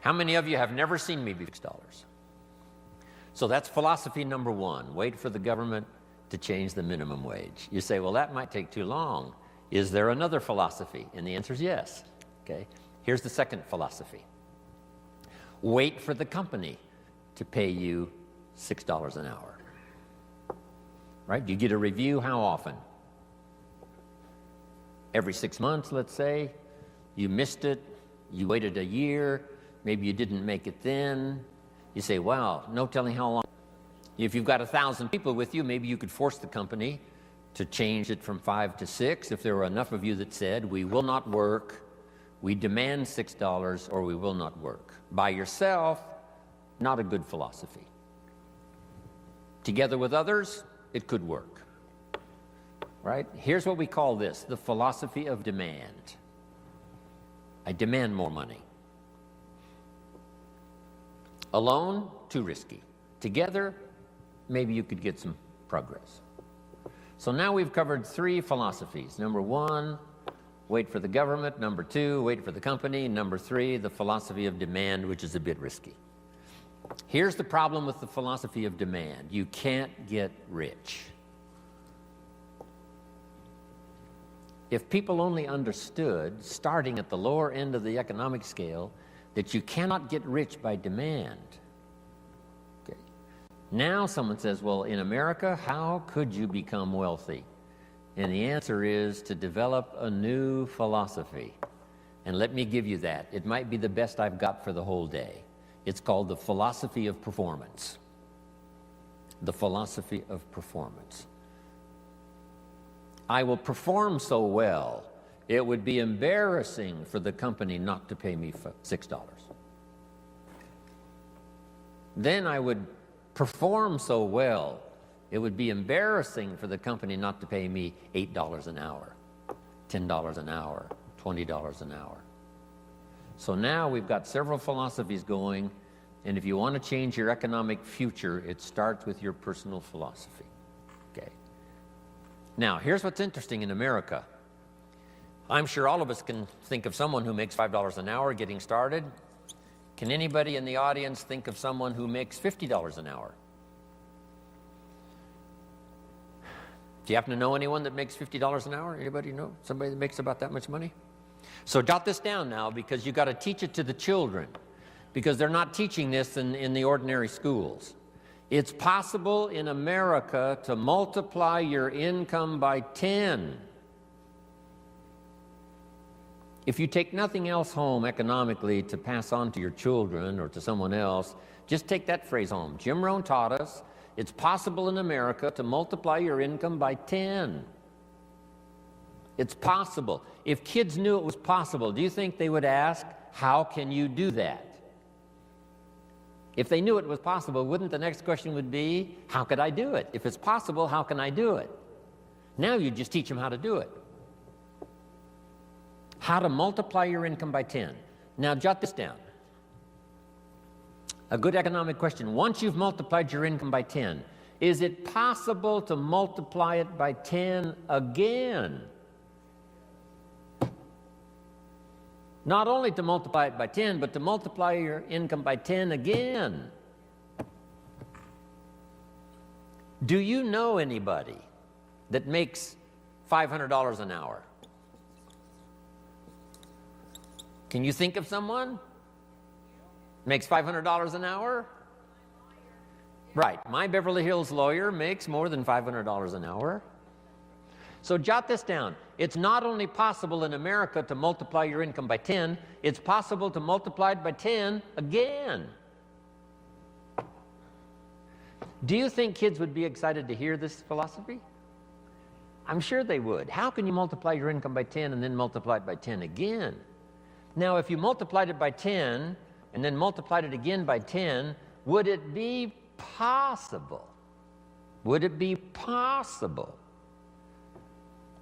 How many of you have never seen me be $6? So that's philosophy number one. Wait for the government to change the minimum wage. You say, well, that might take too long. Is there another philosophy? And the answer is yes. Okay. Here's the second philosophy. Wait for the company to pay you $6 an hour. Right? You get a review how often? Every 6 months, let's say. You missed it. You waited a year. Maybe you didn't make it then. You say, wow, no telling how long. If you've got 1,000 people with you, maybe you could force the company to change it from 5 to 6 if there were enough of you that said, we will not work, we demand $6, or we will not work. By yourself, not a good philosophy. Together with others, it could work. Right? Here's what we call this, the philosophy of demand. I demand more money. Alone, too risky. Together, maybe you could get some progress. So now we've covered 3 philosophies. Number 1, wait for the government. Number 2, wait for the company. Number 3, the philosophy of demand, which is a bit risky. Here's the problem with the philosophy of demand. You can't get rich. If people only understood, starting at the lower end of the economic scale, that you cannot get rich by demand. Okay. Now someone says, well, in America, how could you become wealthy? And the answer is to develop a new philosophy. And let me give you that. It might be the best I've got for the whole day. It's called the philosophy of performance. The philosophy of performance. I will perform so well, it would be embarrassing for the company not to pay me $6. Then I would perform so well, it would be embarrassing for the company not to pay me $8 an hour, $10 an hour, $20 an hour. So now we've got several philosophies going, and if you want to change your economic future, it starts with your personal philosophy. Okay. Now, here's what's interesting in America. I'm sure all of us can think of someone who makes $5 an hour getting started. Can anybody in the audience think of someone who makes $50 an hour? Do you happen to know anyone that makes $50 an hour? Anybody know somebody that makes about that much money? So jot this down now, because you've got to teach it to the children, because they're not teaching this in the ordinary schools. It's possible in America to multiply your income by 10. If you take nothing else home economically to pass on to your children or to someone else, just take that phrase home. Jim Rohn taught us it's possible in America to multiply your income by 10. It's possible. If kids knew it was possible, do you think they would ask, how can you do that? If they knew it was possible, wouldn't the next question would be, how could I do it? If it's possible, how can I do it? Now you just teach them how to do it. How to multiply your income by 10. Now jot this down. A good economic question. Once you've multiplied your income by 10, is it possible to multiply it by 10 again? Not only to multiply it by 10, but to multiply your income by 10 again. Do you know anybody that makes $500 an hour? Can you think of someone? Makes $500 an hour? Right. My Beverly Hills lawyer makes more than $500 an hour. So jot this down. It's not only possible in America to multiply your income by 10, it's possible to multiply it by 10 again. Do you think kids would be excited to hear this philosophy? I'm sure they would. How can you multiply your income by 10 and then multiply it by 10 again? Now, if you multiplied it by 10 and then multiplied it again by 10, would it be possible? Would it be possible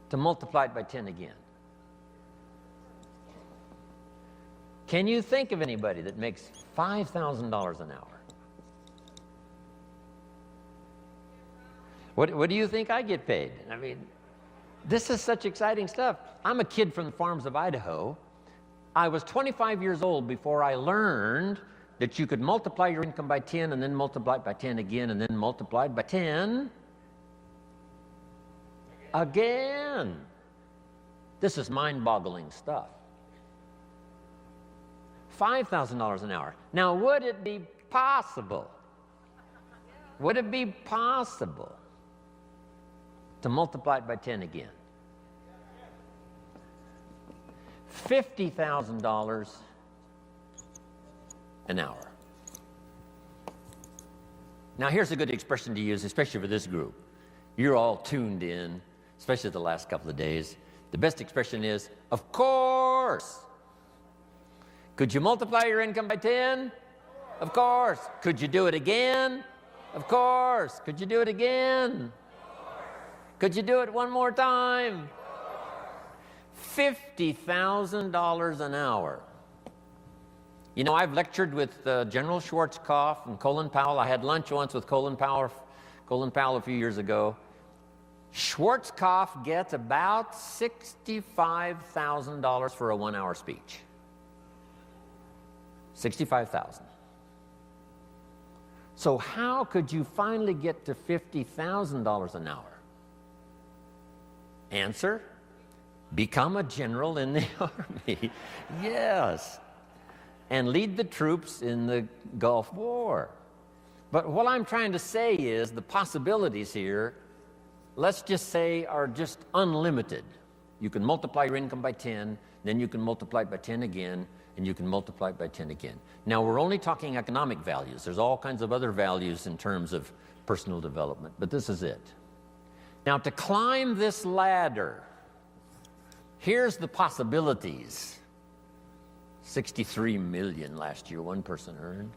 to multiply it by 10 again? Can you think of anybody that makes $5,000 an hour? What do you think I get paid? I mean, this is such exciting stuff. I'm a kid from the farms of Idaho. I was 25 years old before I learned that you could multiply your income by 10 and then multiply it by 10 again and then multiply it by 10 again. This is mind-boggling stuff. $5,000 an hour. Now, would it be possible? Would it be possible to multiply it by 10 again? $50,000 an hour. Now, here's a good expression to use, especially for this group. You're all tuned in, especially the last couple of days. The best expression is, of course. Could you multiply your income by 10? Of course. Could you do it again? Of course. Could you do it again? Could you do it one more time? $50,000 an hour. You know, I've lectured with General Schwarzkopf and Colin Powell. I had lunch once with Colin Powell a few years ago. Schwarzkopf gets about $65,000 for a 1-hour speech. $65,000. So how could you finally get to $50,000 an hour? Answer: become a general in the Army. Yes. And lead the troops in the Gulf War. But what I'm trying to say is the possibilities here, let's just say, are just unlimited. You can multiply your income by 10, then you can multiply it by 10 again, and you can multiply it by 10 again. Now, we're only talking economic values. There's all kinds of other values in terms of personal development, but this is it. Now, to climb this ladder, here's the possibilities. 63 million last year, one person earned.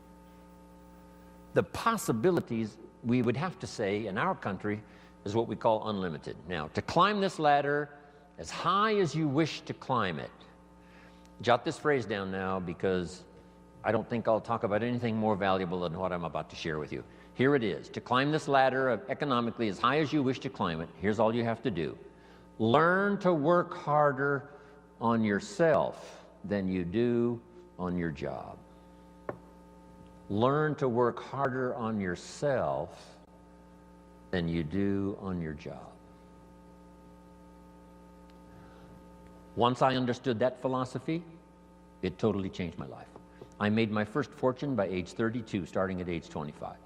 The possibilities, we would have to say, in our country, is what we call unlimited. Now, to climb this ladder as high as you wish to climb it. Jot this phrase down now, because I don't think I'll talk about anything more valuable than what I'm about to share with you. Here it is. To climb this ladder economically as high as you wish to climb it, here's all you have to do. Learn to work harder on yourself than you do on your job. Learn to work harder on yourself than you do on your job. Once I understood that philosophy, it totally changed my life. I made my first fortune by age 32, starting at age 25.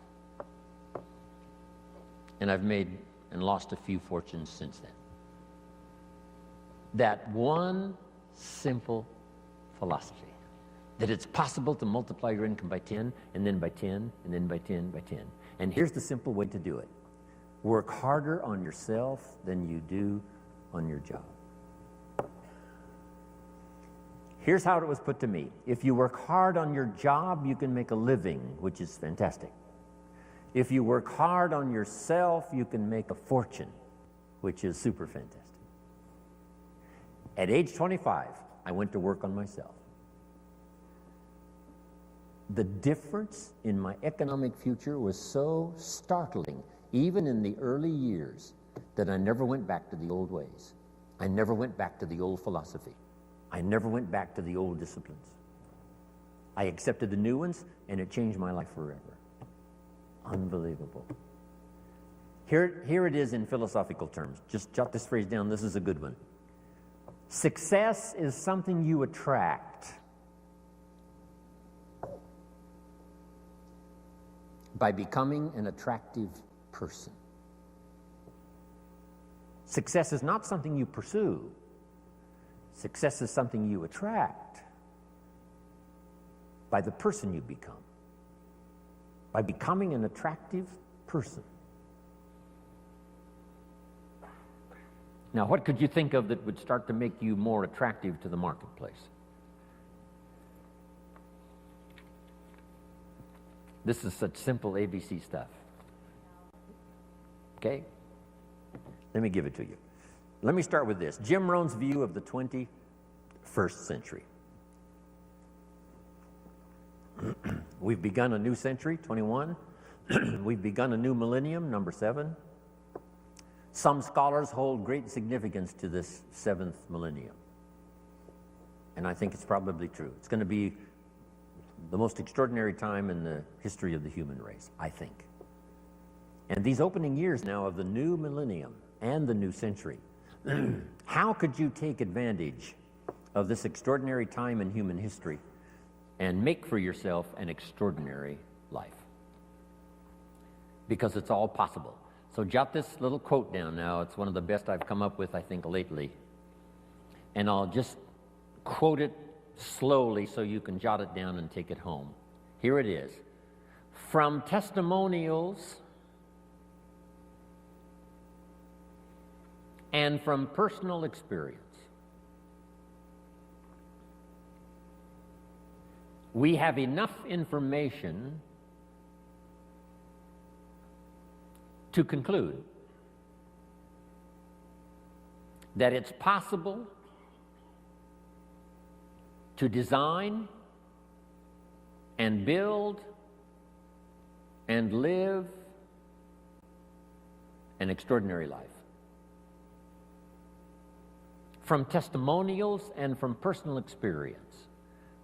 And I've made and lost a few fortunes since then. That one simple philosophy, that it's possible to multiply your income by 10, and then by 10, and then by 10, by 10. And here's the simple way to do it. Work harder on yourself than you do on your job. Here's how it was put to me. If you work hard on your job, you can make a living, which is fantastic. If you work hard on yourself, you can make a fortune, which is super fantastic. At age 25, I went to work on myself. The difference in my economic future was so startling, even in the early years, that I never went back to the old ways. I never went back to the old philosophy. I never went back to the old disciplines. I accepted the new ones, and it changed my life forever. Unbelievable. Here it is in philosophical terms. Just jot this phrase down. This is a good one. Success is something you attract by becoming an attractive person. Success is not something you pursue. Success is something you attract by the person you become, by becoming an attractive person. Now, what could you think of that would start to make you more attractive to the marketplace? This is such simple ABC stuff. Okay? Let me give it to you. Let me start with this. Jim Rohn's view of the 21st century. We've begun a new century, 21. We've begun a new millennium, number 7. Some scholars hold great significance to this 7th millennium. And I think it's probably true. It's going to be the most extraordinary time in the history of the human race, I think. And these opening years now of the new millennium and the new century, how could you take advantage of this extraordinary time in human history and make for yourself an extraordinary life? Because it's all possible. So jot this little quote down now. It's one of the best I've come up with, I think, lately. And I'll just quote it slowly so you can jot it down and take it home. Here it is. From testimonials and from personal experience, we have enough information to conclude that it's possible to design and build and live an extraordinary life. From testimonials and from personal experience,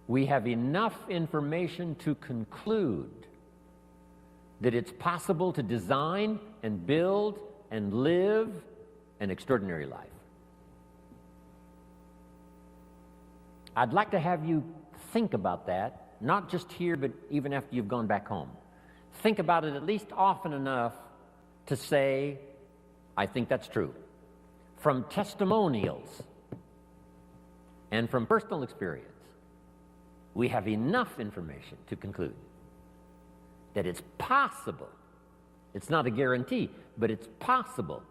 we have enough information to conclude that it's possible to design and build and live an extraordinary life. I'd like to have you think about that, not just here, but even after you've gone back home. Think about it at least often enough to say, I think that's true. From testimonials and from personal experience, we have enough information to conclude that it's possible, it's not a guarantee, but it's possible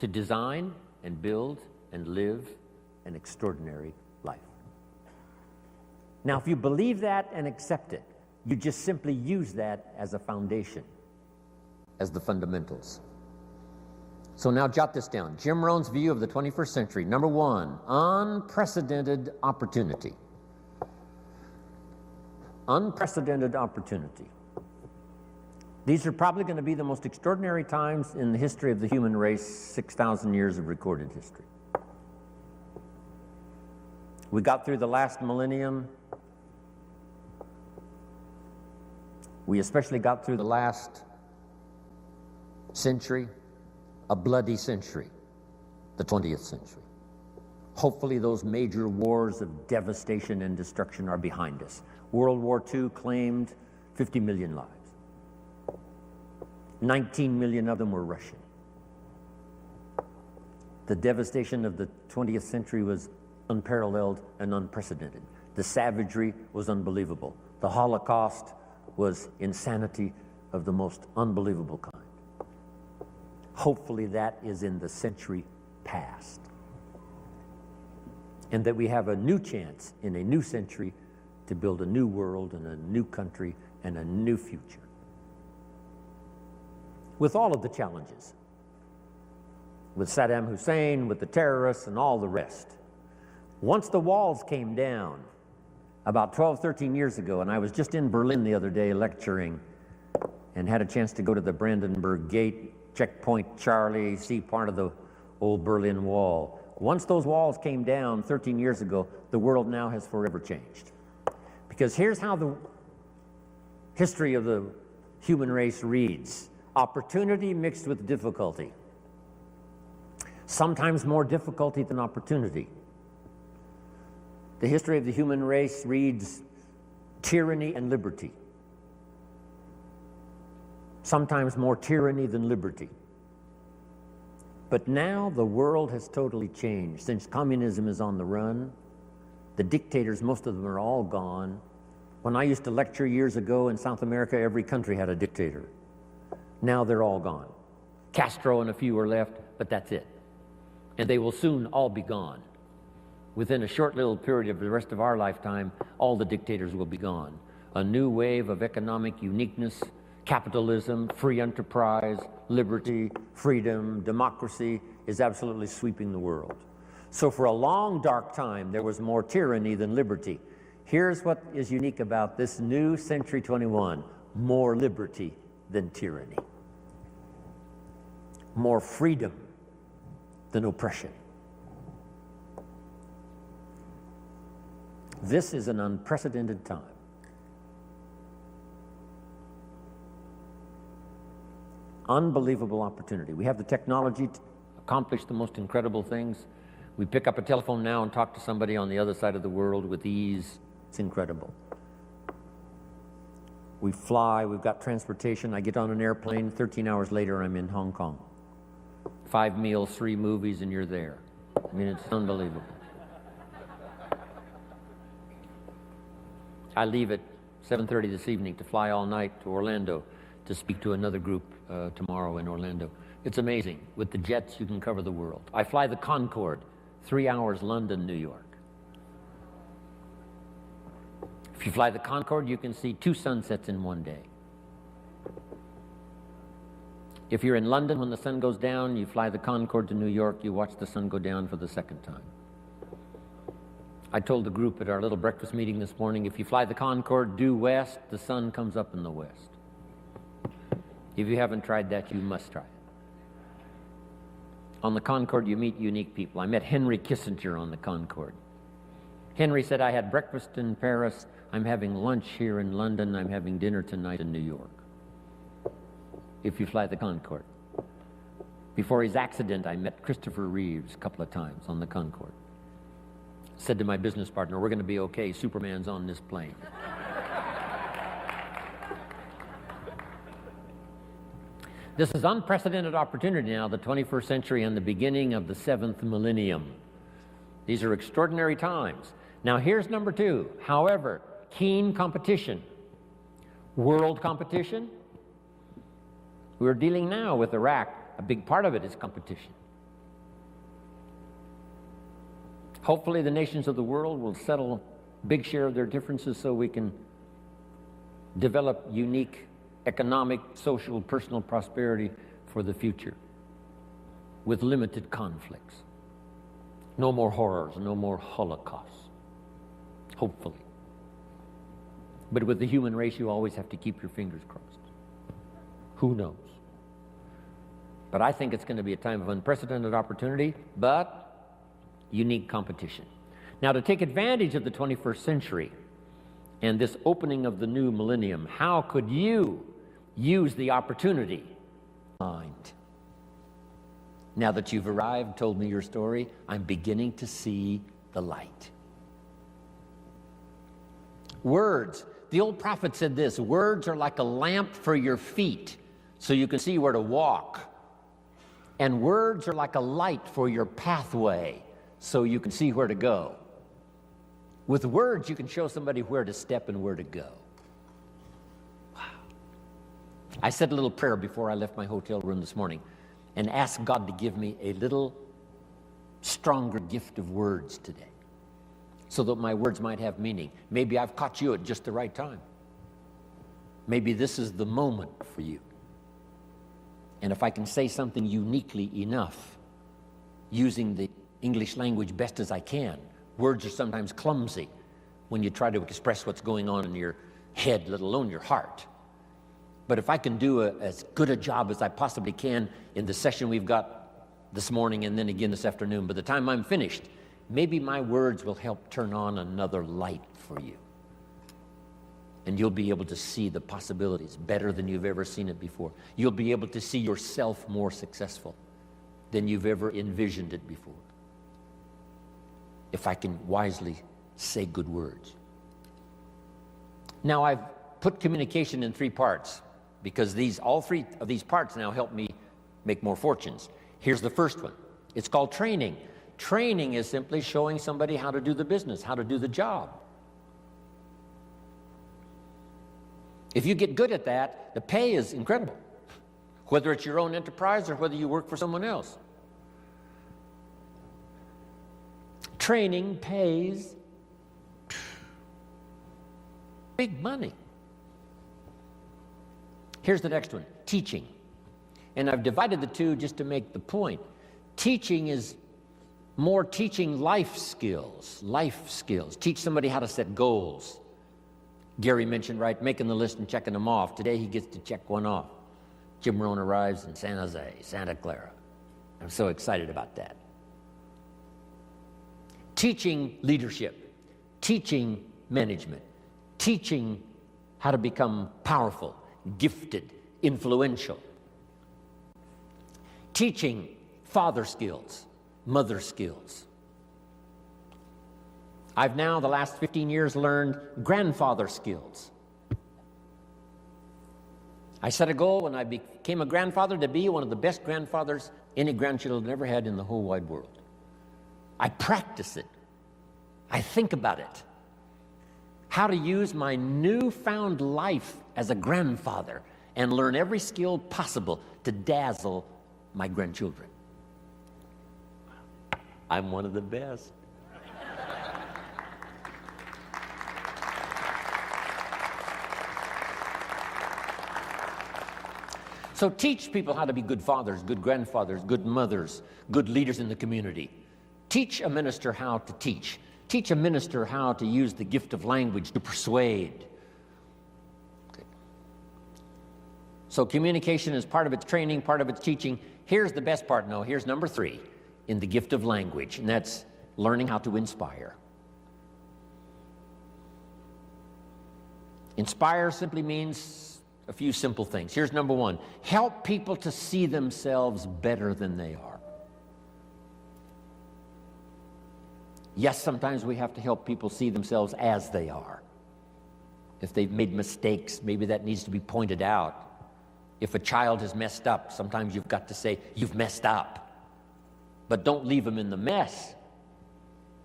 to design and build and live an extraordinary life. Now, if you believe that and accept it, you just simply use that as a foundation, as the fundamentals. So now jot this down. Jim Rohn's view of the 21st century. Number one, unprecedented opportunity. Unprecedented opportunity. These are probably going to be the most extraordinary times in the history of the human race, 6,000 years of recorded history. We got through the last millennium. We especially got through the last century, a bloody century, the 20th century. Hopefully those major wars of devastation and destruction are behind us. World War II claimed 50 million lives. 19 million of them were Russian. The devastation of the 20th century was unparalleled and unprecedented. The savagery was unbelievable. The Holocaust was insanity of the most unbelievable kind. Hopefully that is in the century past. And that we have a new chance in a new century to build a new world and a new country and a new future. With all of the challenges. With Saddam Hussein, with the terrorists, and all the rest. Once the walls came down, about 12, 13 years ago, and I was just in Berlin the other day lecturing and had a chance to go to the Brandenburg Gate, Checkpoint Charlie, see part of the old Berlin Wall. Once those walls came down 13 years ago, the world now has forever changed. Because here's how the history of the human race reads. Opportunity mixed with difficulty. Sometimes more difficulty than opportunity. The history of the human race reads tyranny and liberty. Sometimes more tyranny than liberty. But now the world has totally changed. Since communism is on the run, the dictators, most of them are all gone. When I used to lecture years ago in South America, every country had a dictator. Now they're all gone. Castro and a few are left, but that's it. And they will soon all be gone. Within a short little period of the rest of our lifetime, all the dictators will be gone. A new wave of economic uniqueness, capitalism, free enterprise, liberty, freedom, democracy is absolutely sweeping the world. So for a long, dark time, there was more tyranny than liberty. Here's what is unique about this new Century 21, more liberty than tyranny. More freedom than oppression. This is an unprecedented time. Unbelievable opportunity. We have the technology to accomplish the most incredible things. We pick up a telephone now and talk to somebody on the other side of the world with ease. It's incredible. We fly, we've got transportation. I get on an airplane, 13 hours later I'm in Hong Kong. 5 meals, 3 movies, and you're there. I mean, it's unbelievable. I leave at 7:30 this evening to fly all night to Orlando to speak to another group tomorrow in Orlando. It's amazing. With the jets, you can cover the world. I fly the Concorde, 3 hours London, New York. If you fly the Concorde, you can see 2 sunsets in one day. If you're in London when the sun goes down, you fly the Concorde to New York, you watch the sun go down for the second time. I told the group at our little breakfast meeting this morning, if you fly the Concorde due west, the sun comes up in the west. If you haven't tried that, you must try it. On the Concorde, you meet unique people. I met Henry Kissinger on the Concorde. Henry said, I had breakfast in Paris, I'm having lunch here in London, I'm having dinner tonight in New York. If you fly the Concorde. Before his accident, I met Christopher Reeves a couple of times on the Concorde. Said to my business partner, we're going to be okay, Superman's on this plane. This is unprecedented opportunity now, the 21st century and the beginning of the 7th millennium. These are extraordinary times. Now here's number 2. However, keen competition. World competition. We're dealing now with Iraq. A big part of it is competition. Hopefully the nations of the world will settle a big share of their differences so we can develop unique economic, social, personal prosperity for the future with limited conflicts. No more horrors, no more holocausts, hopefully. But with the human race, you always have to keep your fingers crossed. Who knows? But I think it's going to be a time of unprecedented opportunity, but unique competition. Now, to take advantage of the 21st century and this opening of the new millennium, how could you use the opportunity? Mind. Now that you've arrived, told me your story, I'm beginning to see the light. Words. The old prophet said this, words are like a lamp for your feet so you can see where to walk. And words are like a light for your pathway so you can see where to go. With words, you can show somebody where to step and where to go. Wow. I said a little prayer before I left my hotel room this morning and asked God to give me a little stronger gift of words today so that my words might have meaning. Maybe I've caught you at just the right time. Maybe this is the moment for you. And if I can say something uniquely enough, using the English language best as I can, words are sometimes clumsy when you try to express what's going on in your head, let alone your heart. But if I can do as good a job as I possibly can in the session we've got this morning and then again this afternoon, by the time I'm finished, maybe my words will help turn on another light for you. And you'll be able to see the possibilities better than you've ever seen it before. You'll be able to see yourself more successful than you've ever envisioned it before. If I can wisely say good words. Now I've put communication in 3 parts because all 3 of these parts now help me make more fortunes. Here's the first one. It's called training. Training is simply showing somebody how to do the business, how to do the job. If you get good at that, the pay is incredible, whether it's your own enterprise or whether you work for someone else. Training pays big money. Here's the next one, teaching. And I've divided the 2 just to make the point. Teaching is more teaching life skills. Teach somebody how to set goals. Gary mentioned, right, making the list and checking them off. Today he gets to check one off. Jim Rohn arrives in San Jose, Santa Clara. I'm so excited about that. Teaching leadership. teaching management, teaching how to become powerful, gifted, influential, teaching father skills, mother skills. I've now, the last 15 years, learned grandfather skills. I set a goal when I became a grandfather to be one of the best grandfathers any grandchildren ever had in the whole wide world. I practice it. I think about it. How to use my newfound life as a grandfather and learn every skill possible to dazzle my grandchildren. I'm one of the best. So teach people how to be good fathers, good grandfathers, good mothers, good leaders in the community. Teach a minister how to teach. Teach a minister how to use the gift of language to persuade. Okay. So communication is part of its training, part of its teaching. Here's the best part. No, here's number 3 in the gift of language, and that's learning how to inspire. Inspire simply means a few simple things. Here's number 1. Help people to see themselves better than they are. Yes, sometimes we have to help people see themselves as they are. If they've made mistakes, maybe that needs to be pointed out. If a child has messed up, sometimes you've got to say, you've messed up. But don't leave them in the mess.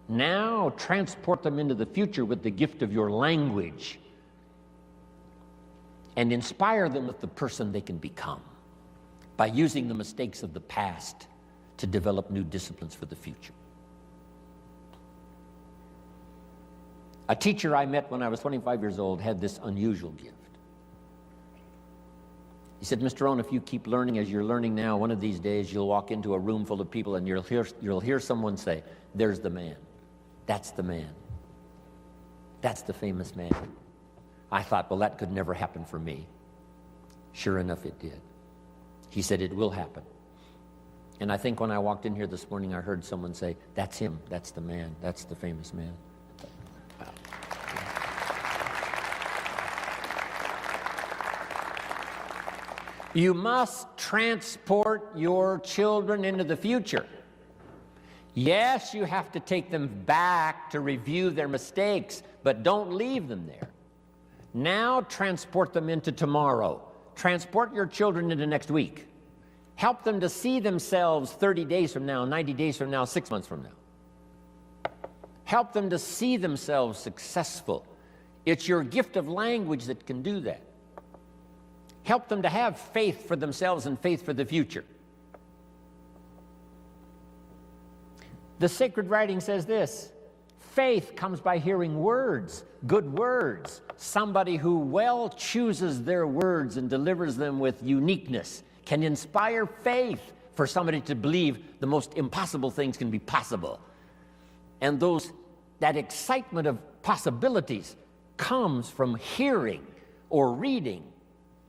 Now transport them into the future with the gift of your language and inspire them with the person they can become by using the mistakes of the past to develop new disciplines for the future. A teacher I met when I was 25 years old had this unusual gift. He said, Mr. Rohn, if you keep learning as you're learning now, one of these days you'll walk into a room full of people and you'll hear someone say, there's the man. That's the man. That's the famous man. I thought, well, that could never happen for me. Sure enough, it did. He said, it will happen. And I think when I walked in here this morning, I heard someone say, that's him, that's the man, that's the famous man. Wow. You must transport your children into the future. Yes, you have to take them back to review their mistakes, but don't leave them there. Now transport them into tomorrow. Transport your children into next week. Help them to see themselves 30 days from now, 90 days from now, 6 months from now. Help them to see themselves successful. It's your gift of language that can do that. Help them to have faith for themselves and faith for the future. The sacred writing says this: faith comes by hearing words, good words. Somebody who well chooses their words and delivers them with uniqueness can inspire faith for somebody to believe the most impossible things can be possible. And that excitement of possibilities comes from hearing or reading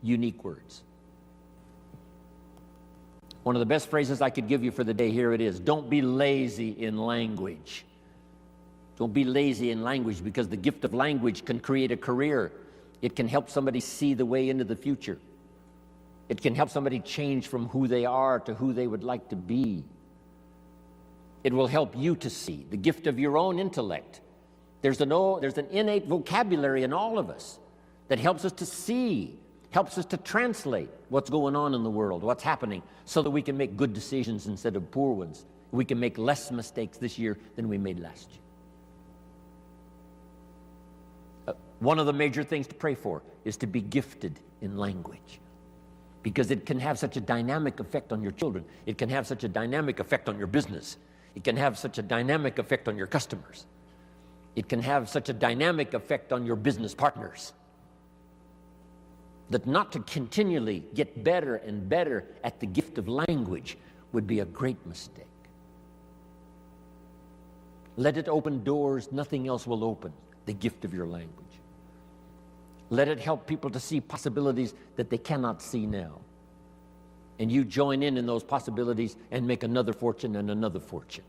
unique words. One of the best phrases I could give you for the day, here it is: don't be lazy in language. Don't be lazy in language, because the gift of language can create a career. It can help somebody see the way into the future. It can help somebody change from who they are to who they would like to be. It will help you to see the gift of your own intellect. There's an innate vocabulary in all of us that helps us to see, helps us to translate what's going on in the world, what's happening, so that we can make good decisions instead of poor ones. We can make less mistakes this year than we made last year. One of the major things to pray for is to be gifted in language, because it can have such a dynamic effect on your children. It can have such a dynamic effect on your business. It can have such a dynamic effect on your customers. It can have such a dynamic effect on your business partners, that not to continually get better and better at the gift of language would be a great mistake. Let it open doors nothing else will open, the gift of your language. Let it help people to see possibilities that they cannot see now. And you join in those possibilities and make another fortune and another fortune.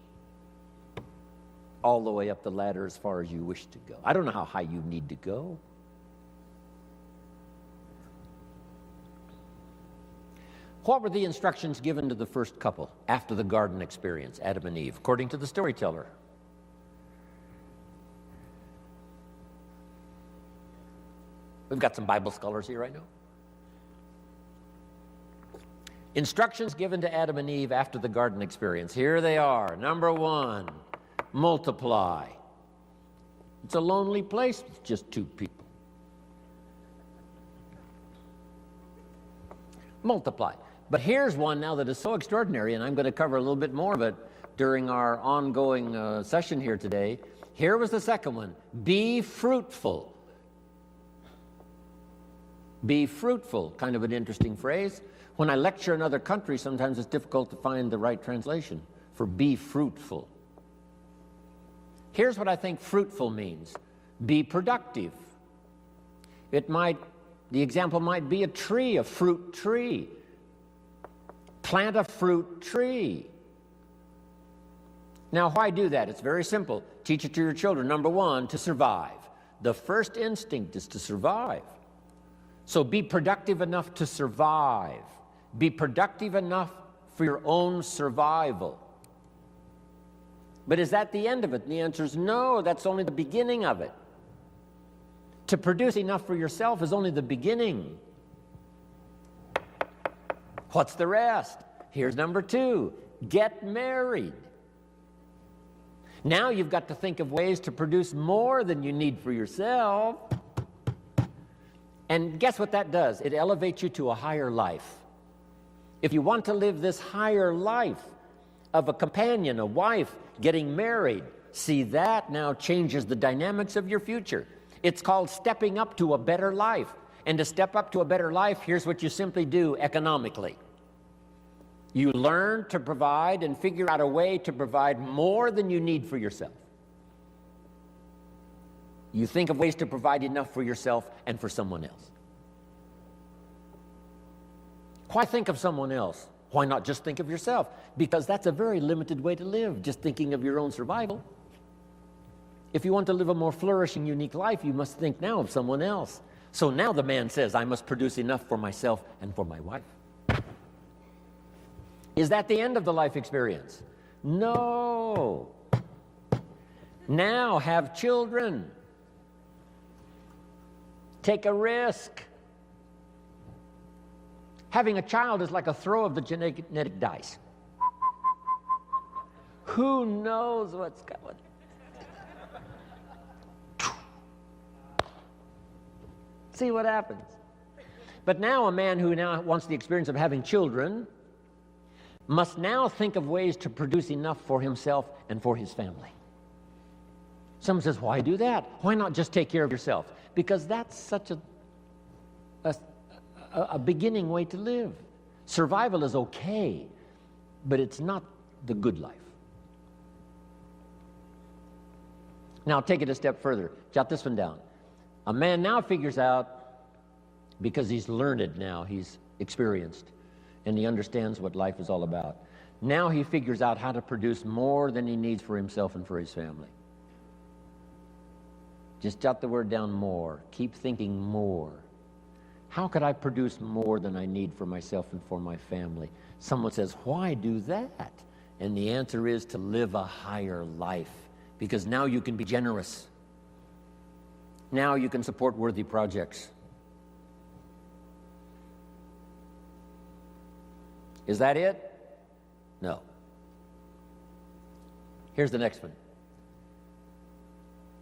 all the way up the ladder as far as you wish to go. I don't know how high you need to go. What were the instructions given to the first couple after the garden experience, Adam and Eve, according to the storyteller? We've got some Bible scholars here right now. Instructions given to Adam and Eve after the garden experience. Here they are. Number one, multiply. It's a lonely place with just two people. Multiply. But here's one now that is so extraordinary, and I'm going to cover a little bit more of it during our ongoing session here today. Here was the second one. Be fruitful. Be fruitful. Kind of an interesting phrase. When I lecture in other countries, sometimes it's difficult to find the right translation for be fruitful. Here's what I think fruitful means. Be productive. The example might be a tree, a fruit tree. Plant a fruit tree. Now, why do that? It's very simple. Teach it to your children. Number one, to survive. The first instinct is to survive. So be productive enough to survive. Be productive enough for your own survival. But is that the end of it? And the answer is no, that's only the beginning of it. To produce enough for yourself is only the beginning. What's the rest? Here's number two. Get married. Now you've got to think of ways to produce more than you need for yourself. And guess what that does? It elevates you to a higher life. If you want to live this higher life of a companion, a wife, getting married, see, that now changes the dynamics of your future. It's called stepping up to a better life. And to step up to a better life, here's what you simply do economically. You learn to provide and figure out a way to provide more than you need for yourself. You think of ways to provide enough for yourself and for someone else. Why think of someone else? Why not just think of yourself? Because that's a very limited way to live, just thinking of your own survival. If you want to live a more flourishing, unique life, you must think now of someone else. So now the man says, I must produce enough for myself and for my wife. Is that the end of the life experience? No. Now have children. Take a risk. Having a child is like a throw of the genetic dice. Who knows what's coming? See what happens. But now a man who now wants the experience of having children must now think of ways to produce enough for himself and for his family. Someone says, why do that? Why not just take care of yourself? Because that's such a beginning way to live. Survival is okay, but it's not the good life. Now take it a step further. Jot this one down. A man now figures out, because he's learned now, he's experienced, and he understands what life is all about. Now he figures out how to produce more than he needs for himself and for his family. Just jot the word down, more. Keep thinking more. How could I produce more than I need for myself and for my family? Someone says, why do that? And the answer is to live a higher life, because now you can be generous. Now you can support worthy projects. Is that it? No. Here's the next one.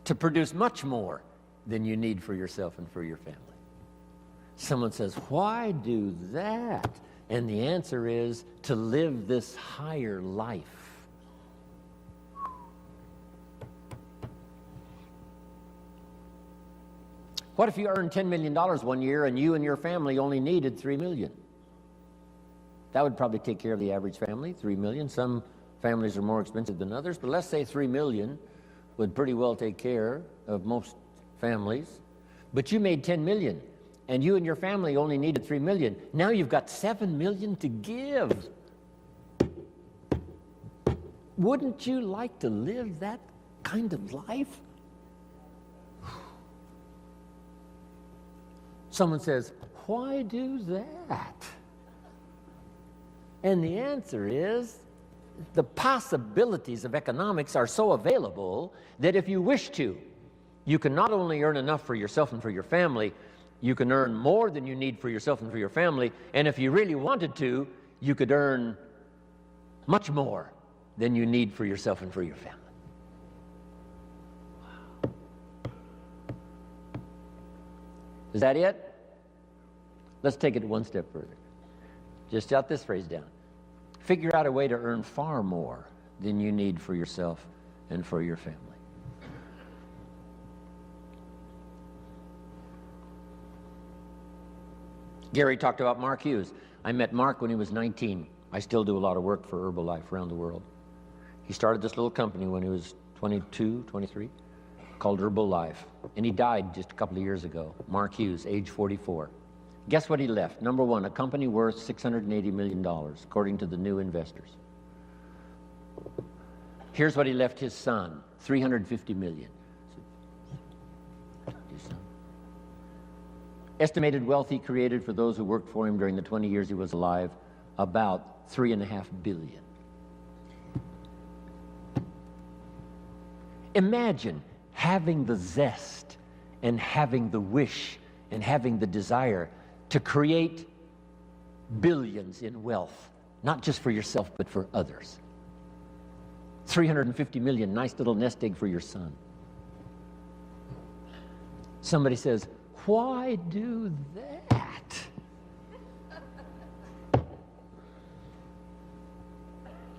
To produce much more than you need for yourself and for your family. Someone says, why do that? And the answer is to live this higher life. What if you earned $10 million one year and you and your family only needed $3 million? That would probably take care of the average family, $3 million. Some families are more expensive than others, but let's say $3 million would pretty well take care of most families. But you made $10 million, and you and your family only needed $3 million. Now you've got $7 million to give. Wouldn't you like to live that kind of life? Someone says, why do that? And the answer is, the possibilities of economics are so available that if you wish to, you can not only earn enough for yourself and for your family, you can earn more than you need for yourself and for your family, and if you really wanted to, you could earn much more than you need for yourself and for your family. Wow. Is that it? Let's take it one step further. Just jot this phrase down. Figure out a way to earn far more than you need for yourself and for your family. Gary talked about Mark Hughes. I met Mark when he was 19. I still do a lot of work for Herbalife around the world. He started this little company when he was 22, 23, called Herbalife. And he died just a couple of years ago. Mark Hughes, age 44. Guess what he left? Number one, a company worth $680 million, according to the new investors. Here's what he left his son, $350 million. His son. Estimated wealth he created for those who worked for him during the 20 years he was alive, about $3.5 billion. Imagine having the zest and having the wish and having the desire to create billions in wealth, not just for yourself, but for others. 350 million, nice little nest egg for your son. Somebody says, why do that?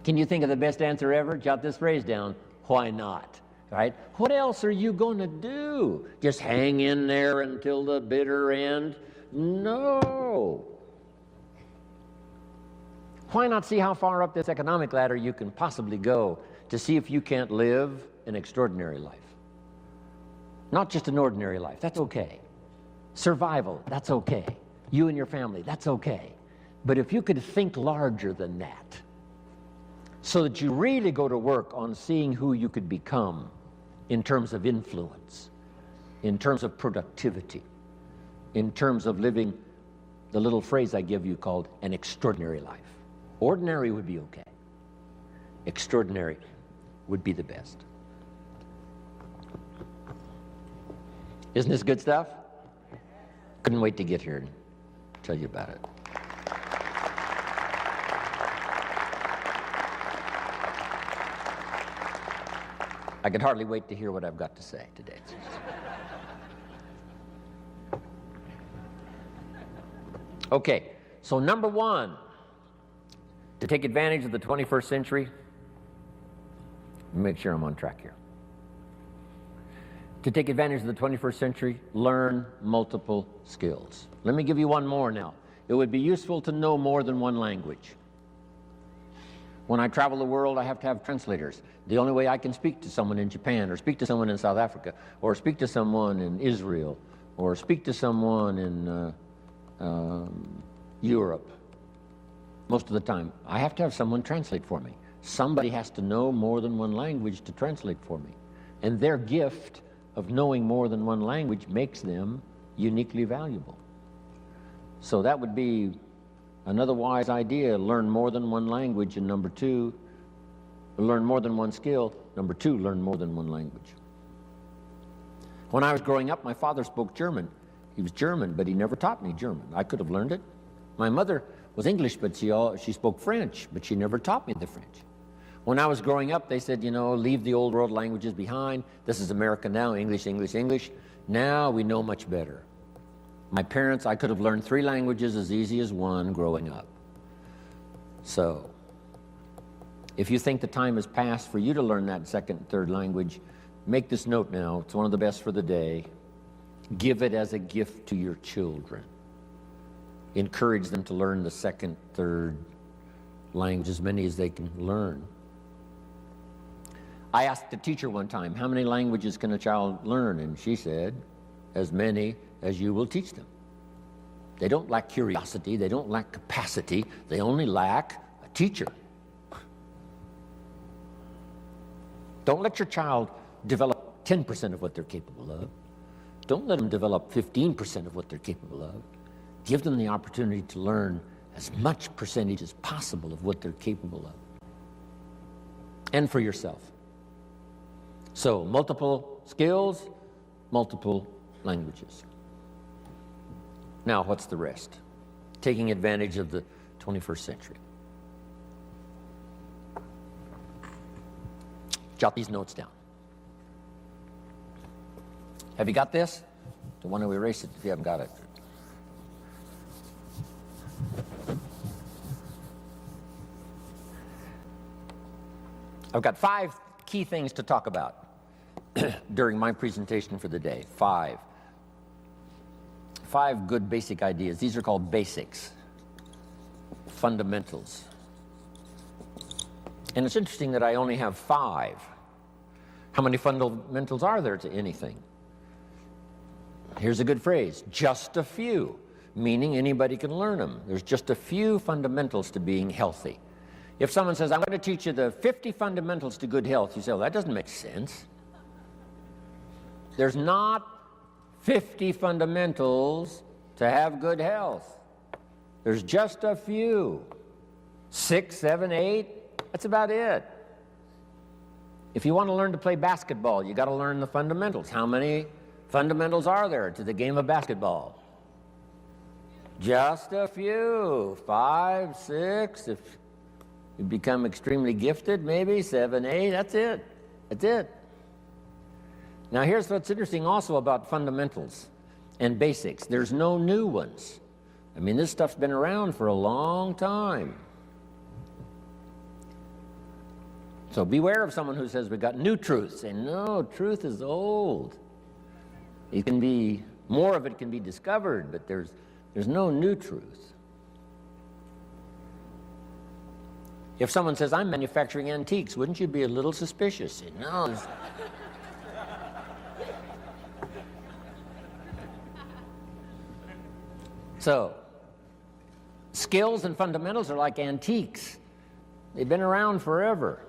Can you think of the best answer ever? Jot this phrase down. Why not? Right? What else are you going to do? Just hang in there until the bitter end? No. Why not see how far up this economic ladder you can possibly go to see if you can't live an extraordinary life? Not just an ordinary life. That's okay. Survival, that's okay. You and your family, that's okay. But if you could think larger than that, so that you really go to work on seeing who you could become in terms of influence, in terms of productivity, in terms of living the little phrase I give you called an extraordinary life. Ordinary would be okay. Extraordinary would be the best. Isn't this good stuff? Couldn't wait to get here and tell you about it. I could hardly wait to hear what I've got to say today. Okay, so number one, to take advantage of the 21st century, make sure I'm on track here. To take advantage of the 21st century, learn multiple skills. Let me give you one more now. It would be useful to know more than one language. When I travel the world, I have to have translators. The only way I can speak to someone in Japan, or speak to someone in South Africa, or speak to someone in Israel, or speak to someone in Europe, most of the time, I have to have someone translate for me. Somebody has to know more than one language to translate for me. And their gift of knowing more than one language makes them uniquely valuable. So that would be another wise idea. Learn more than one language, and number two, learn more than one skill. Number two, learn more than one language. When I was growing up, my father spoke German. He was German, but he never taught me German. I could have learned it. My mother was English, but she spoke French, but she never taught me the French. When I was growing up, they said, you know, leave the old world languages behind. This is America now, English, English, English. Now we know much better. My parents, I could have learned 3 languages as easy as one growing up. So, if you think the time has passed for you to learn that second, third language, make this note now. It's one of the best for the day. Give it as a gift to your children. Encourage them to learn the second, third language, as many as they can learn. I asked a teacher one time, how many languages can a child learn? And she said, as many as you will teach them. They don't lack curiosity, they don't lack capacity, they only lack a teacher. Don't let your child develop 10% of what they're capable of. Don't let them develop 15% of what they're capable of. Give them the opportunity to learn as much percentage as possible of what they're capable of. And for yourself. So, multiple skills, multiple languages. Now, what's the rest? Taking advantage of the 21st century. Jot these notes down. Have you got this? Don't want to erase it if you haven't got it. I've got 5 key things to talk about during my presentation for the day. 5 good basic ideas. These are called basics, fundamentals. And it's interesting that I only have 5. How many fundamentals are there to anything? Here's a good phrase, just a few, meaning anybody can learn them. There's just a few fundamentals to being healthy. If someone says, I'm going to teach you the 50 fundamentals to good health, you say, well, that doesn't make sense. There's not 50 fundamentals to have good health. There's just a few. 6, 7, 8, that's about it. If you want to learn to play basketball, you got to learn the fundamentals. How many fundamentals are there to the game of basketball? Just a few. 5, 6, if you become extremely gifted, maybe 7, 8, that's it. That's it. Now here's what's interesting also about fundamentals and basics. There's no new ones. I mean, this stuff's been around for a long time. So beware of someone who says we've got new truths. Say, no, truth is old. It can be, more of it can be discovered, but there's no new truth. If someone says, I'm manufacturing antiques, wouldn't you be a little suspicious? Say, no. So, skills and fundamentals are like antiques. They've been around forever.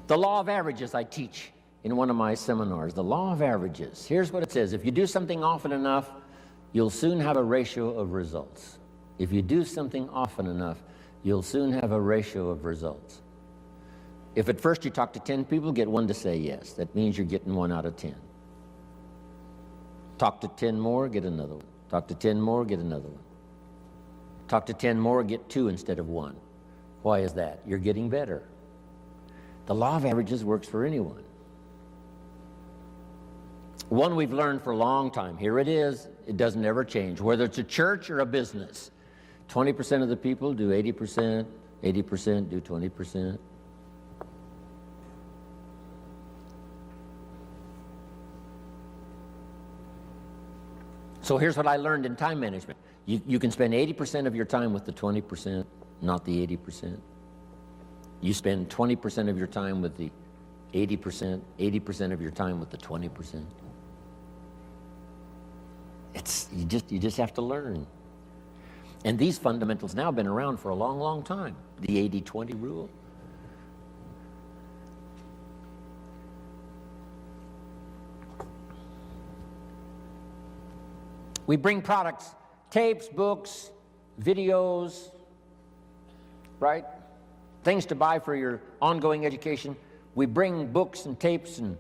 The law of averages I teach in one of my seminars. The law of averages. Here's what it says. If you do something often enough, you'll soon have a ratio of results. If you do something often enough, you'll soon have a ratio of results. If at first you talk to 10 people, get 1 to say yes. That means you're getting 1 out of 10. Talk to 10 more, get another one. Talk to 10 more, get another one. Talk to 10 more, get 2 instead of 1. Why is that? You're getting better. The law of averages works for anyone. One we've learned for a long time. Here it is. It doesn't ever change. Whether it's a church or a business, 20% of the people do 80%, 80% do 20%. So here's what I learned in time management. You can spend 80% of your time with the 20%, not the 80%. You spend 20% of your time with the 80%, 80% of your time with the 20%. You just have to learn. And these fundamentals now have been around for a long, long time. The 80-20 rule. We bring products, tapes, books, videos, right? Things to buy for your ongoing education. We bring books and tapes and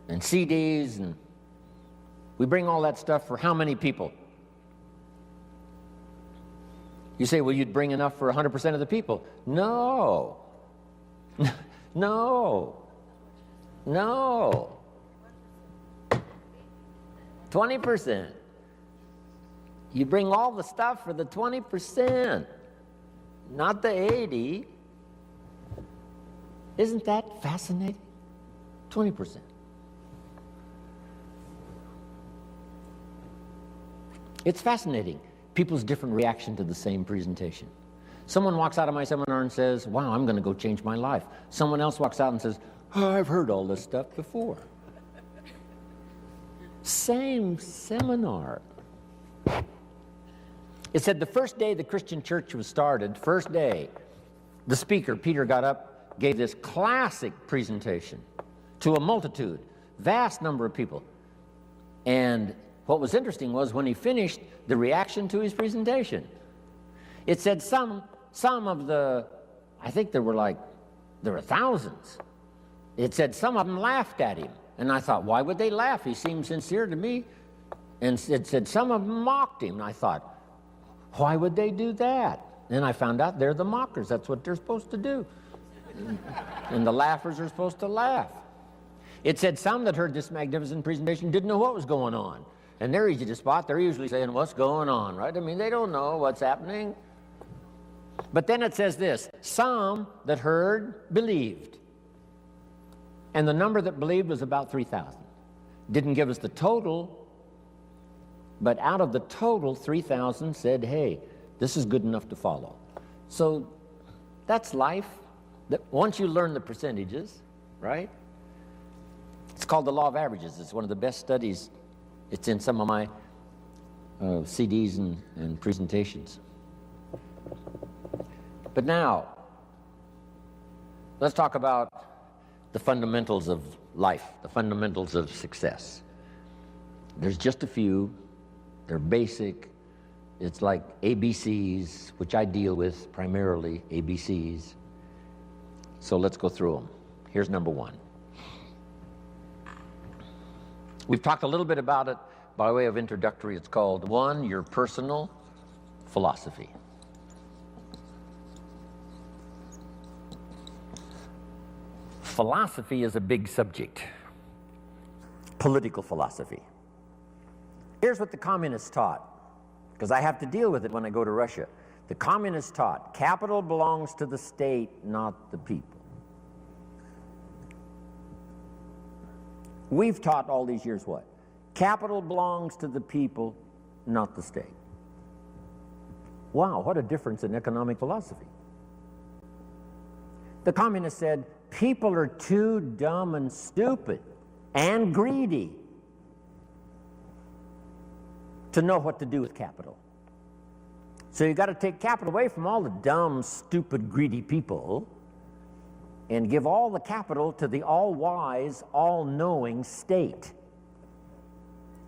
CDs, and we bring all that stuff for how many people? You say, well, you'd bring enough for 100% of the people. No. No. No. 20%. You bring all the stuff for the 20%, not the 80%. Isn't that fascinating? 20%. It's fascinating, people's different reaction to the same presentation. Someone walks out of my seminar and says, wow, I'm going to go change my life. Someone else walks out and says, oh, I've heard all this stuff before. Same seminar. It said the first day the Christian church was started, first day, the speaker, Peter, got up gave this classic presentation to a multitude, vast number of people. And what was interesting was when he finished, the reaction to his presentation. It said some of the, I think there were thousands. It said some of them laughed at him. And I thought, why would they laugh? He seemed sincere to me. And it said some of them mocked him. And I thought, why would they do that? And I found out they're the mockers. That's what they're supposed to do. And the laughers are supposed to laugh. It said some that heard this magnificent presentation didn't know what was going on. And they're easy to spot. They're usually saying, what's going on, right? I mean, they don't know what's happening. But then it says this, some that heard believed. And the number that believed was about 3,000. Didn't give us the total, but out of the total, 3,000 said, hey, this is good enough to follow. So that's life. Once you learn the percentages, right? It's called the law of averages. It's one of the best studies. It's in some of my CDs and presentations. But now, let's talk about the fundamentals of life, the fundamentals of success. There's just a few. They're basic. It's like ABCs, which I deal with primarily, ABCs. So let's go through them. Here's number one. We've talked a little bit about it by way of introductory. It's called, one, your personal philosophy. Philosophy is a big subject. Political philosophy. Here's what the communists taught, because I have to deal with it when I go to Russia. The communists taught, capital belongs to the state, not the people. We've taught all these years what? Capital belongs to the people, not the state. Wow, what a difference in economic philosophy. The communists said, people are too dumb and stupid and greedy to know what to do with capital. So you got to take capital away from all the dumb, stupid, greedy people and give all the capital to the all-wise, all-knowing state.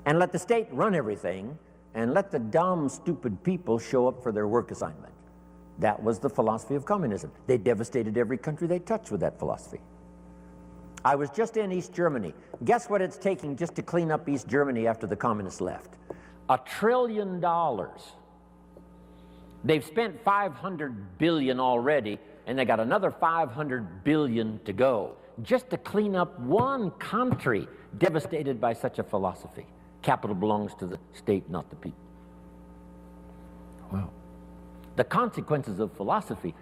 And let the state run everything, and let the dumb, stupid people show up for their work assignment. That was the philosophy of communism. They devastated every country they touched with that philosophy. I was just in East Germany. Guess what it's taking just to clean up East Germany after the communists left? $1 trillion. They've spent $500 billion already, and they got another $500 billion to go, just to clean up one country devastated by such a philosophy. Capital belongs to the state, not the people. Wow. The consequences of philosophy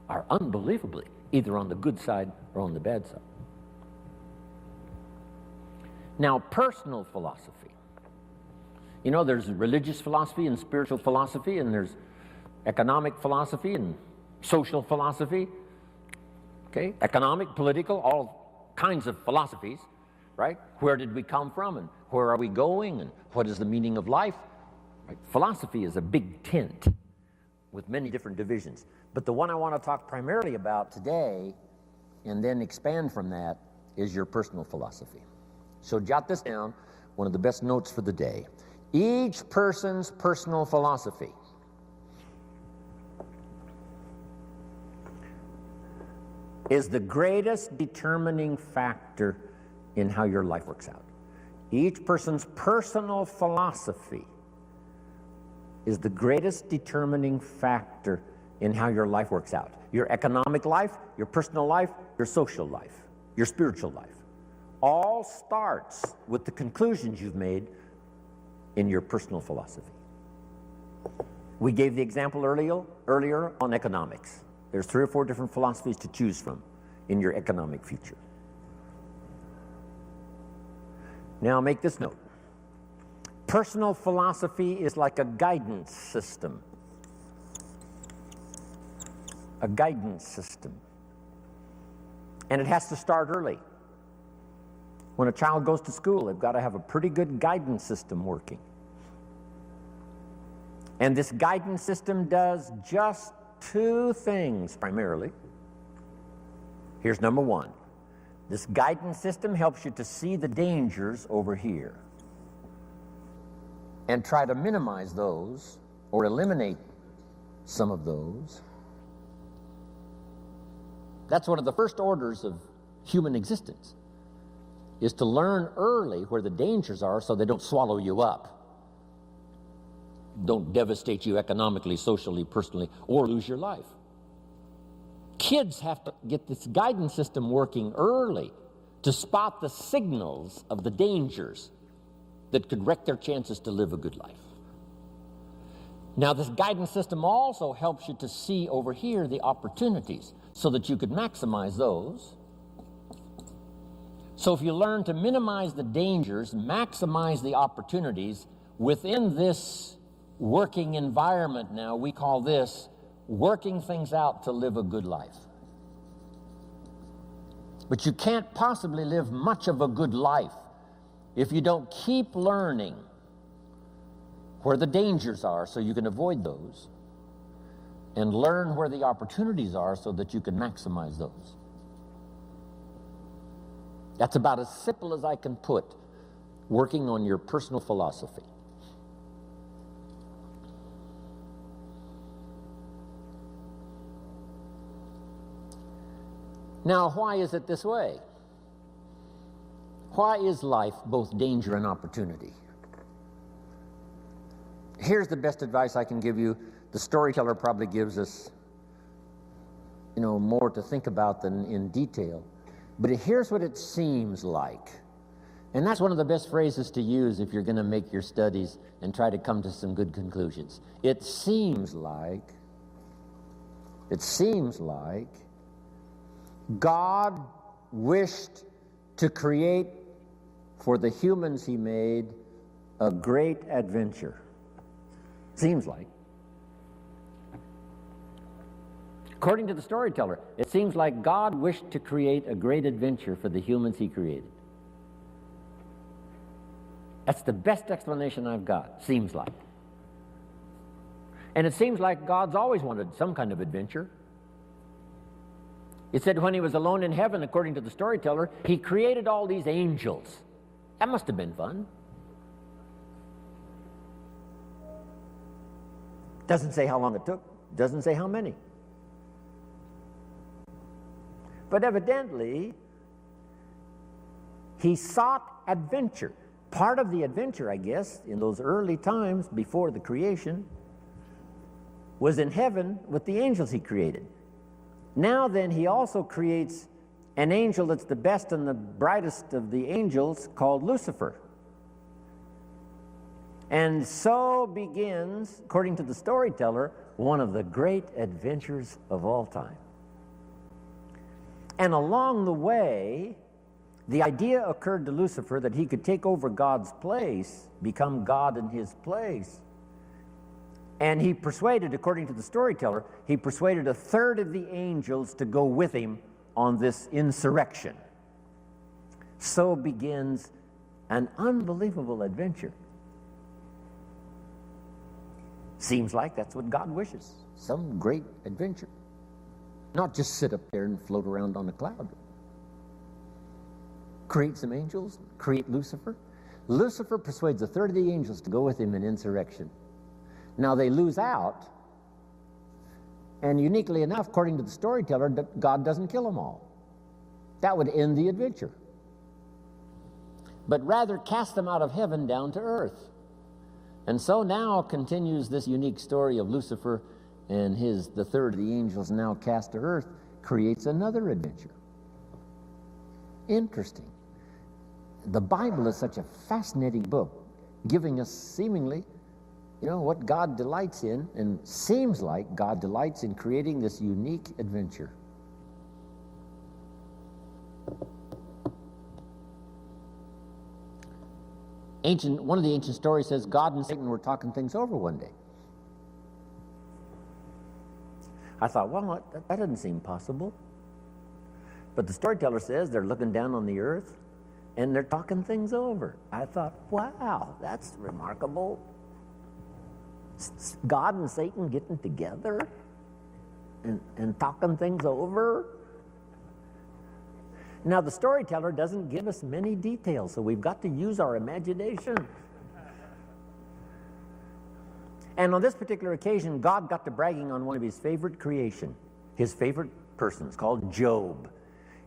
are unbelievably either on the good side or on the bad side. Now, personal philosophy. You know, there's religious philosophy and spiritual philosophy, and there's economic philosophy and social philosophy. Okay? Economic, political, all kinds of philosophies, right? Where did we come from, and where are we going, and what is the meaning of life? Right? Philosophy is a big tent with many different divisions. But the one I want to talk primarily about today, and then expand from that, is your personal philosophy. So jot this down, one of the best notes for the day. Each person's personal philosophy is the greatest determining factor in how your life works out. Each person's personal philosophy is the greatest determining factor in how your life works out. Your economic life, your personal life, your social life, your spiritual life. All starts with the conclusions you've made in your personal philosophy. We gave the example earlier on economics. There's 3 or 4 different philosophies to choose from in your economic future. Now make this note. Personal philosophy is like a guidance system. A guidance system. And it has to start early. When a child goes to school, they've got to have a pretty good guidance system working. And this guidance system does just 2 things primarily. Here's number one. This guidance system helps you to see the dangers over here and try to minimize those or eliminate some of those. That's one of the first orders of human existence, is to learn early where the dangers are so they don't swallow you up, don't devastate you economically, socially, personally, or lose your life. Kids have to get this guidance system working early to spot the signals of the dangers that could wreck their chances to live a good life. Now, this guidance system also helps you to see over here the opportunities so that you could maximize those. So if you learn to minimize the dangers, maximize the opportunities within this working environment now, we call this working things out to live a good life. But you can't possibly live much of a good life if you don't keep learning where the dangers are so you can avoid those, and learn where the opportunities are so that you can maximize those. That's about as simple as I can put working on your personal philosophy. Now, why is it this way? Why is life both danger and opportunity? Here's the best advice I can give you. The storyteller probably gives us, more to think about than in detail. But here's what it seems like. And that's one of the best phrases to use if you're going to make your studies and try to come to some good conclusions. It seems like God wished to create for the humans he made a great adventure. Seems like. According to the storyteller, it seems like God wished to create a great adventure for the humans he created. That's the best explanation I've got, seems like. And it seems like God's always wanted some kind of adventure. It said when he was alone in heaven, according to the storyteller, he created all these angels. That must have been fun. Doesn't say how long it took, doesn't say how many. But evidently, he sought adventure. Part of the adventure, I guess, in those early times before the creation, was in heaven with the angels he created. Now then, he also creates an angel that's the best and the brightest of the angels, called Lucifer. And so begins, according to the storyteller, one of the great adventures of all time. And along the way, the idea occurred to Lucifer that he could take over God's place, become God in his place. And he persuaded, according to the storyteller, he persuaded a third of the angels to go with him on this insurrection. So begins an unbelievable adventure. Seems like that's what God wishes, some great adventure. Not just sit up there and float around on a cloud. Create some angels, create Lucifer. Lucifer persuades a third of the angels to go with him in insurrection. Now they lose out, and uniquely enough, according to the storyteller, God doesn't kill them all. That would end the adventure. But rather cast them out of heaven down to earth. And so now continues this unique story of Lucifer and the third of the angels now cast to earth, creates another adventure. Interesting. The Bible is such a fascinating book, giving us seemingly, what God delights in, and seems like God delights in creating this unique adventure. One of the ancient stories says God and Satan were talking things over one day. I thought, well, that doesn't seem possible. But the storyteller says they're looking down on the earth and they're talking things over. I thought, wow, that's remarkable. God and Satan getting together and talking things over. Now, the storyteller doesn't give us many details, so we've got to use our imagination. And on this particular occasion, God got to bragging on one of his favorite creation, his favorite persons, called Job.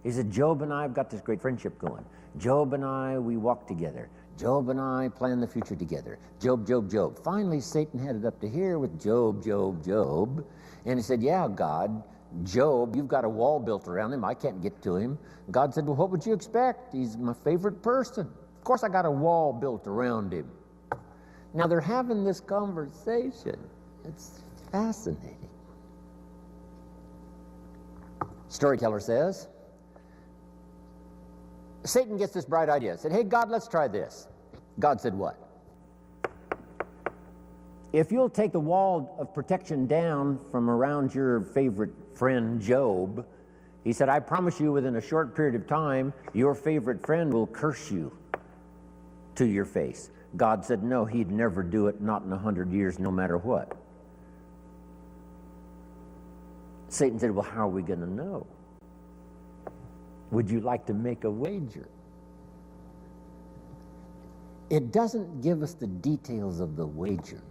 He said, Job and I have got this great friendship going. Job and I, we walk together. Job and I plan the future together. Job, Job, Job. Finally, Satan had it up to here with Job, Job, Job. And he said, yeah, God, Job, you've got a wall built around him. I can't get to him. God said, well, what would you expect? He's my favorite person. Of course, I got a wall built around him. Now, they're having this conversation. It's fascinating. Storyteller says, Satan gets this bright idea. Said, hey, God, let's try this. God said what? If you'll take the wall of protection down from around your favorite friend, Job, he said, I promise you within a short period of time, your favorite friend will curse you to your face. God said, no, he'd never do it, not in 100 years, no matter what. Satan said, well, how are we going to know? Would you like to make a wager? It doesn't give us the details of the wager.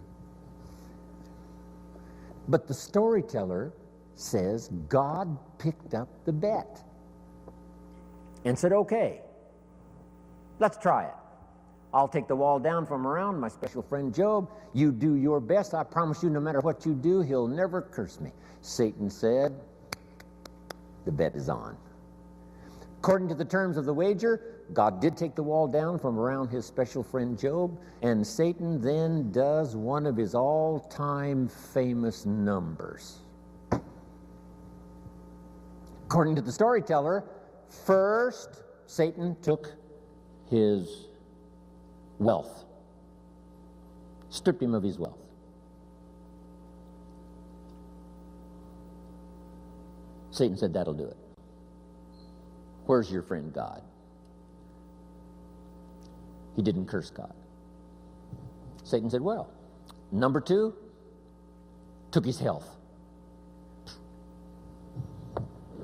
But the storyteller says God picked up the bet and said, okay, let's try it. I'll take the wall down from around my special friend Job. You do your best. I promise you, no matter what you do, he'll never curse me. Satan said, the bet is on. According to the terms of the wager, God did take the wall down from around his special friend Job, and Satan then does one of his all-time famous numbers. According to the storyteller, first Satan took his wealth, stripped him of his wealth. Satan said, that'll do it. Where's your friend God? He didn't curse God. Satan said, well, number two, took his health.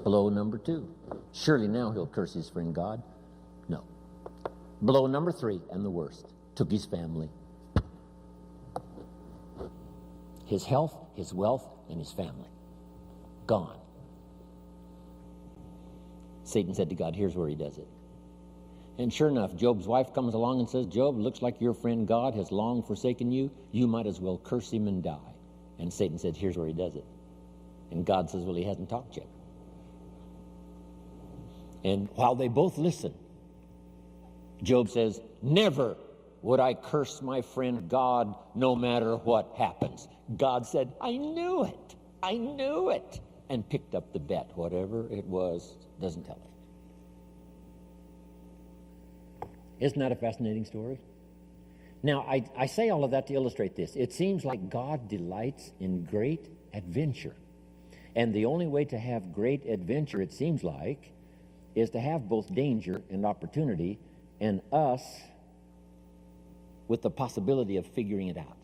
Blow number two. Surely now he'll curse his friend God. No. Blow number three, and the worst, took his family. His health, his wealth, and his family. Gone. Satan said to God, here's where he does it. And sure enough, Job's wife comes along and says, Job, looks like your friend God has long forsaken you. You might as well curse him and die. And Satan said, here's where he does it. And God says, well, he hasn't talked yet. And while they both listen, Job says, never would I curse my friend God no matter what happens. God said, I knew it. I knew it. And picked up the bet. Whatever it was, doesn't tell it. Isn't that a fascinating story? Now, I say all of that to illustrate this. It seems like God delights in great adventure. And the only way to have great adventure, it seems like, is to have both danger and opportunity, and us with the possibility of figuring it out.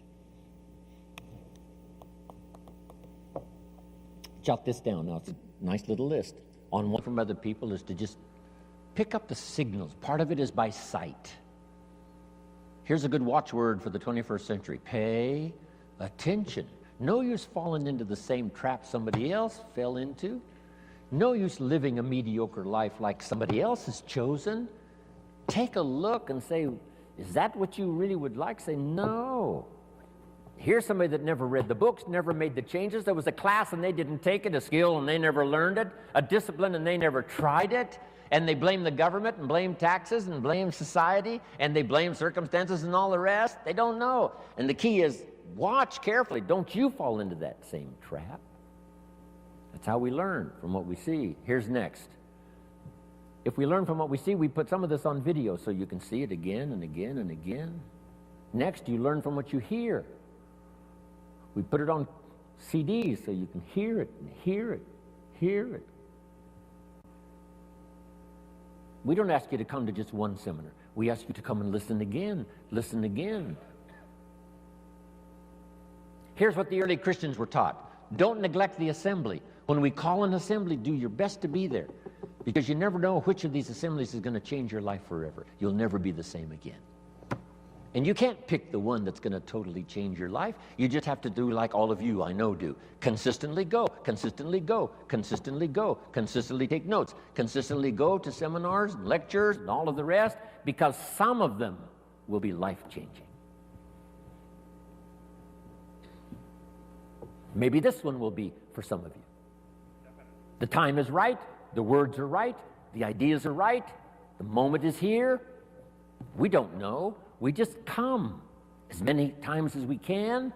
Jot this down. Now, it's a nice little list. On one from other people is to just pick up the signals. Part of it is by sight. Here's a good watchword for the 21st century. Pay attention. No use falling into the same trap somebody else fell into. No use living a mediocre life like somebody else has chosen. Take a look and say, is that what you really would like? Say, no. Here's somebody that never read the books, never made the changes. There was a class and they didn't take it, a skill and they never learned it, a discipline and they never tried it, and they blame the government and blame taxes and blame society and they blame circumstances and all the rest. They don't know. And the key is, watch carefully. Don't you fall into that same trap. That's how we learn, from what we see. Here's next. If we learn from what we see, we put some of this on video so you can see it again and again and again. Next, you learn from what you hear. We put it on CDs so you can hear it and hear it, hear it. We don't ask you to come to just one seminar. We ask you to come and listen again, listen again. Here's what the early Christians were taught. Don't neglect the assembly. When we call an assembly, do your best to be there. Because you never know which of these assemblies is going to change your life forever. You'll never be the same again. And you can't pick the one that's going to totally change your life. You just have to do like all of you I know do. Consistently go, consistently go, consistently go, consistently take notes, consistently go to seminars, and lectures, and all of the rest, because some of them will be life-changing. Maybe this one will be for some of you. The time is right, the words are right, the ideas are right, the moment is here. We don't know. We just come as many times as we can,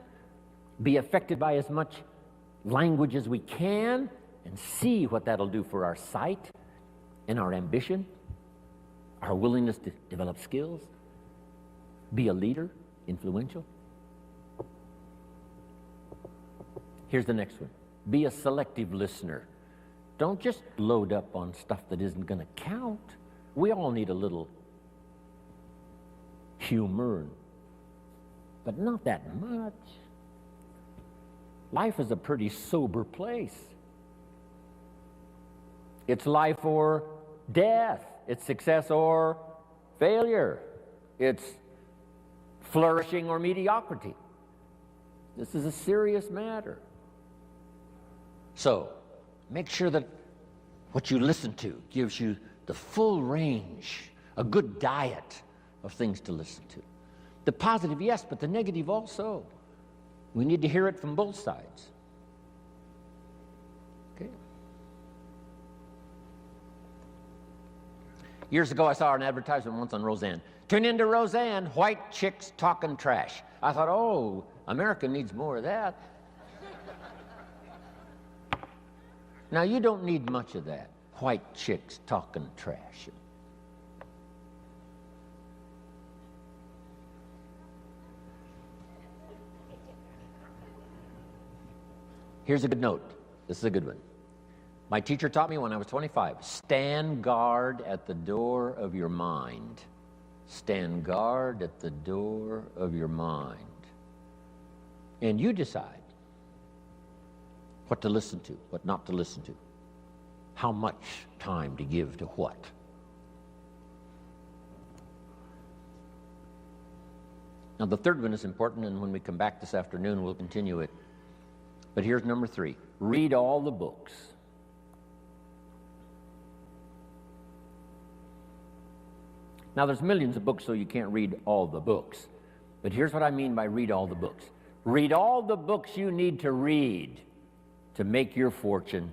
be affected by as much language as we can, and see what that'll do for our sight and our ambition, our willingness to develop skills, be a leader, influential. Here's the next one. Be a selective listener. Don't just load up on stuff that isn't going to count. We all need a little humor, but not that much. Life is a pretty sober place. It's life or death. It's success or failure. It's flourishing or mediocrity. This is a serious matter. So, make sure that what you listen to gives you the full range, a good diet of things to listen to. The positive, yes, but the negative also. We need to hear it from both sides. Okay. Years ago, I saw an advertisement once on Roseanne. Tune into Roseanne, white chicks talking trash. I thought, oh, America needs more of that. Now, you don't need much of that. White chicks talking trash. Here's a good note. This is a good one. My teacher taught me when I was 25, stand guard at the door of your mind. Stand guard at the door of your mind. And you decide what to listen to, what not to listen to, how much time to give to what. Now, the third one is important, and when we come back this afternoon, we'll continue it. But here's number 3. Read all the books. Now, there's millions of books, so you can't read all the books. But here's what I mean by read all the books. Read all the books you need to read to make your fortune,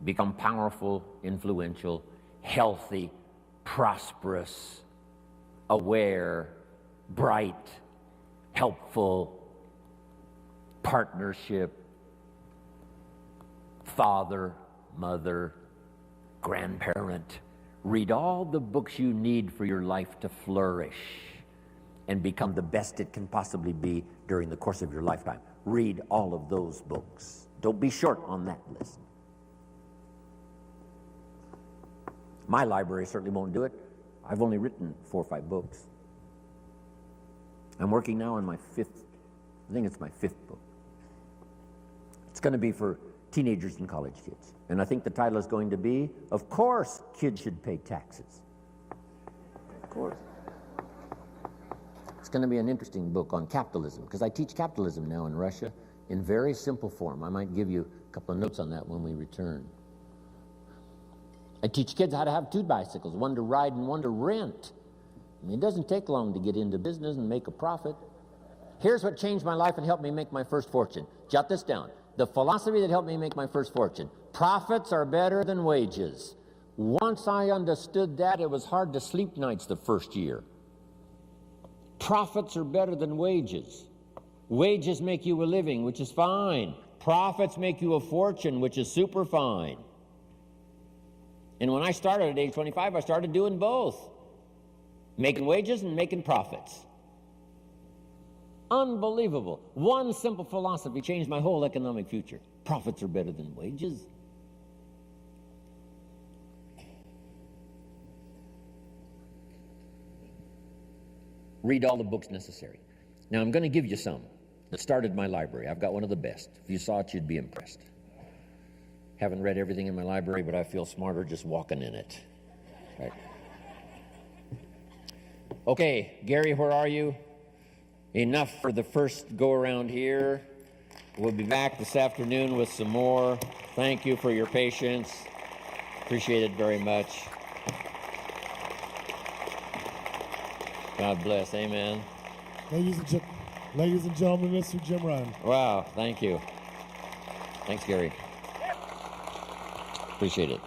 become powerful, influential, healthy, prosperous, aware, bright, helpful, partnership, father, mother, grandparent. Read all the books you need for your life to flourish and become the best it can possibly be during the course of your lifetime. Read all of those books. Don't be short on that list. My library certainly won't do it. I've only written 4 or 5 books. I'm working now on my 5th, I think it's my 5th book. It's going to be for teenagers and college kids. And I think the title is going to be, Of Course Kids Should Pay Taxes. Of course. It's going to be an interesting book on capitalism, because I teach capitalism now in Russia in very simple form. I might give you a couple of notes on that when we return. I teach kids how to have 2 bicycles, one to ride and one to rent. I mean, it doesn't take long to get into business and make a profit. Here's what changed my life and helped me make my first fortune. Jot this down. The philosophy that helped me make my first fortune. Profits are better than wages. Once I understood that, it was hard to sleep nights the first year. Profits are better than wages. Wages make you a living, which is fine. Profits make you a fortune, which is super fine. And when I started at age 25, I started doing both. Making wages and making profits. Unbelievable. One simple philosophy changed my whole economic future. Profits are better than wages. Read all the books necessary. Now, I'm going to give you some that started my library. I've got one of the best. If you saw it, you'd be impressed. haven't read everything in my library, but I feel smarter just walking in it. Right. Okay, Gary, where are you? Enough for the first go-around here. We'll be back this afternoon with some more. Thank you for your patience. Appreciate it very much. God bless. Amen. Ladies and gentlemen, Mr. Jim Rohn. Wow, thank you. Thanks, Gary. Appreciate it.